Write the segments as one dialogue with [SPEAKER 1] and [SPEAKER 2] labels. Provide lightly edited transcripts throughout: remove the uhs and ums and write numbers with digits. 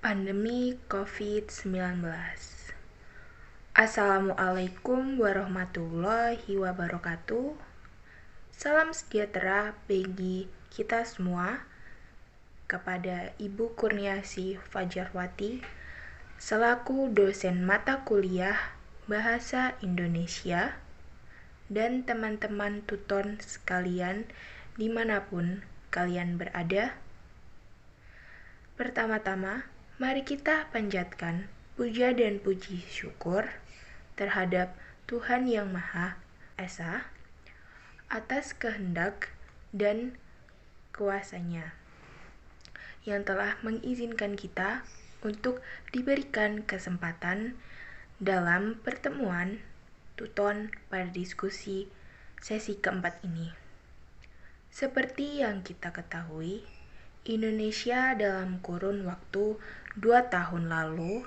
[SPEAKER 1] Pandemi COVID-19. Assalamualaikum warahmatullahi wabarakatuh. Salam sejahtera bagi kita semua. Kepada Ibu Kurniasih Fajarwati, selaku dosen mata kuliah Bahasa Indonesia, dan teman-teman tutor sekalian dimanapun kalian berada. Pertama-tama, mari kita panjatkan puja dan puji syukur terhadap Tuhan Yang Maha Esa atas kehendak dan kuasa-Nya yang telah mengizinkan kita untuk diberikan kesempatan dalam pertemuan tuton pada diskusi sesi keempat ini. Seperti yang kita ketahui, Indonesia dalam kurun waktu 2 tahun lalu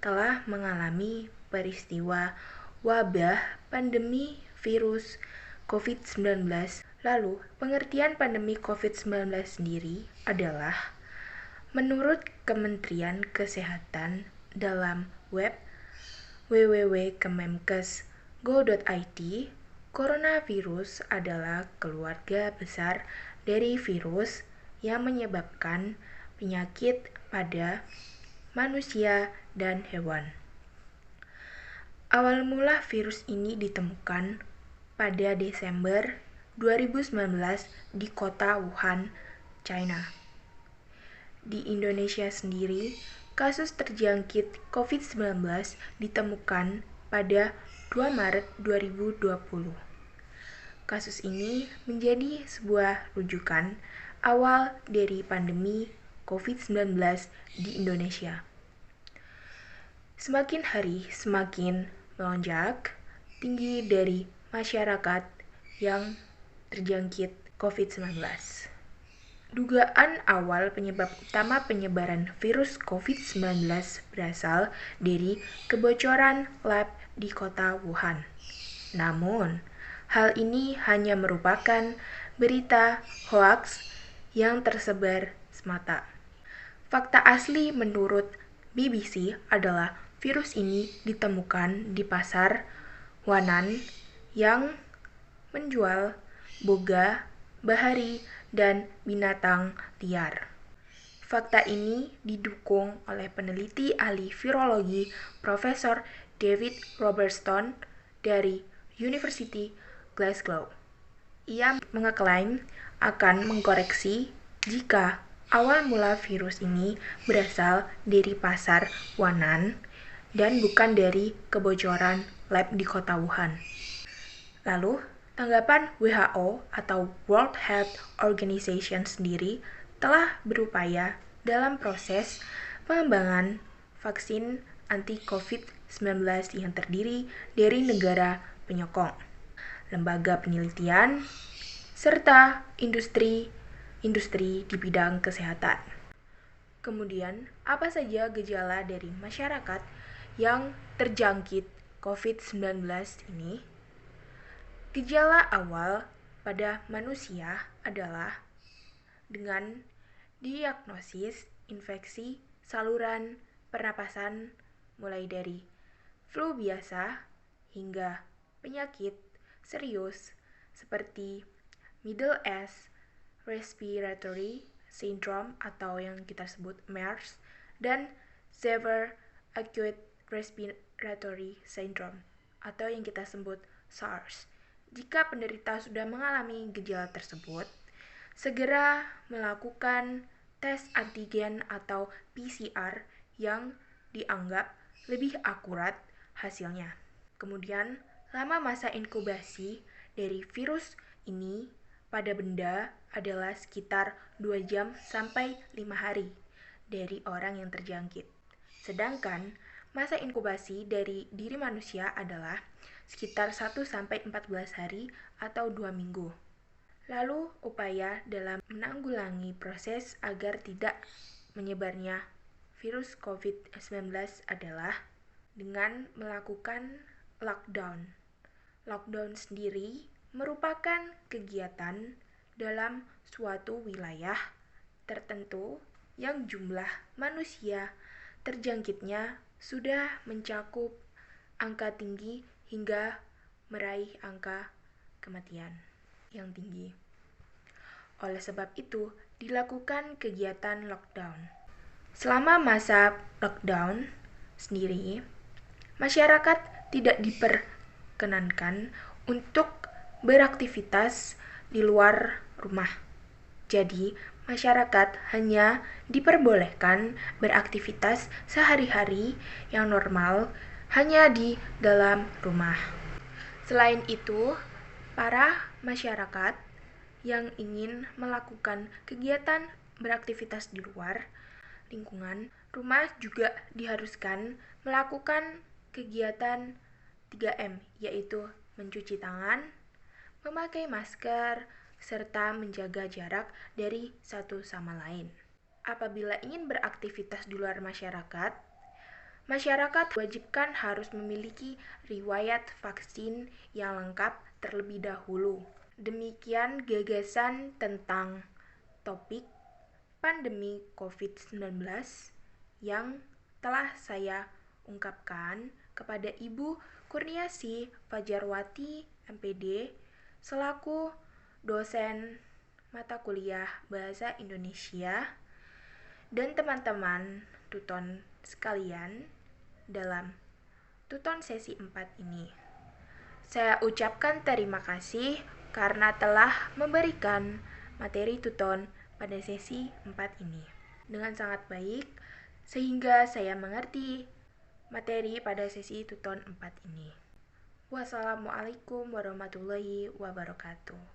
[SPEAKER 1] telah mengalami peristiwa wabah pandemi virus COVID-19. Lalu, pengertian pandemi COVID-19 sendiri adalah menurut Kementerian Kesehatan dalam web www.kemenkes.go.id, coronavirus adalah keluarga besar dari virus yang menyebabkan penyakit pada manusia dan hewan. Awal mula virus ini ditemukan pada Desember 2019 di kota Wuhan, China. Di Indonesia sendiri, kasus terjangkit COVID-19 ditemukan pada 2 Maret 2020. Kasus ini menjadi sebuah rujukan awal dari pandemi COVID-19 di Indonesia. Semakin hari semakin melonjak tinggi dari masyarakat yang terjangkit COVID-19. Dugaan awal penyebab utama penyebaran virus COVID-19 berasal dari kebocoran lab di kota Wuhan. Namun, hal ini hanya merupakan berita hoaks yang tersebar semata. Fakta asli menurut BBC adalah virus ini ditemukan di pasar Wanan yang menjual boga, bahari, dan binatang liar. Fakta ini didukung oleh peneliti ahli virologi Profesor David Robertson dari University Glasgow. Ia mengeklaim akan mengkoreksi jika awal mula virus ini berasal dari pasar Wanan dan bukan dari kebocoran lab di kota Wuhan. Lalu, tanggapan WHO atau World Health Organization sendiri telah berupaya dalam proses pengembangan vaksin anti-COVID-19 yang terdiri dari negara penyokong, lembaga penelitian, serta industri di bidang kesehatan. Kemudian, apa saja gejala dari masyarakat yang terjangkit COVID-19 ini? Gejala awal pada manusia adalah dengan diagnosis infeksi saluran pernapasan mulai dari flu biasa hingga penyakit serius seperti Middle East Respiratory Syndrome atau yang kita sebut MERS dan Severe Acute Respiratory Syndrome atau yang kita sebut SARS. Jika penderita sudah mengalami gejala tersebut, segera melakukan tes antigen atau PCR yang dianggap lebih akurat hasilnya. Kemudian, lama masa inkubasi dari virus ini pada benda adalah sekitar 2 jam sampai 5 hari dari orang yang terjangkit. Sedangkan masa inkubasi dari diri manusia adalah sekitar 1 sampai 14 hari atau 2 minggu. Lalu, upaya dalam menanggulangi proses agar tidak menyebarnya virus COVID-19 adalah dengan melakukan lockdown. Lockdown sendiri merupakan kegiatan dalam suatu wilayah tertentu yang jumlah manusia terjangkitnya sudah mencakup angka tinggi hingga meraih angka kematian yang tinggi. Oleh sebab itu, dilakukan kegiatan lockdown. Selama masa lockdown sendiri, masyarakat tidak diperkenankan untuk beraktivitas di luar rumah. Jadi, masyarakat hanya diperbolehkan beraktivitas sehari-hari yang normal hanya di dalam rumah. Selain itu, para masyarakat yang ingin melakukan kegiatan beraktivitas di luar lingkungan rumah juga diharuskan melakukan kegiatan 3M, yaitu mencuci tangan, memakai masker, serta menjaga jarak dari satu sama lain. Apabila ingin beraktivitas di luar masyarakat diwajibkan harus memiliki riwayat vaksin yang lengkap terlebih dahulu. Demikian gagasan tentang topik pandemi COVID-19 yang telah saya ungkapkan kepada Ibu Kurniasi Fajarwati, MPD, selaku dosen mata kuliah Bahasa Indonesia, dan teman-teman Tuton sekalian dalam Tuton sesi 4 ini. Saya ucapkan terima kasih karena telah memberikan materi Tuton pada sesi 4 ini dengan sangat baik, sehingga saya mengerti materi pada sesi Tuton 4 ini. Wassalamualaikum warahmatullahi wabarakatuh.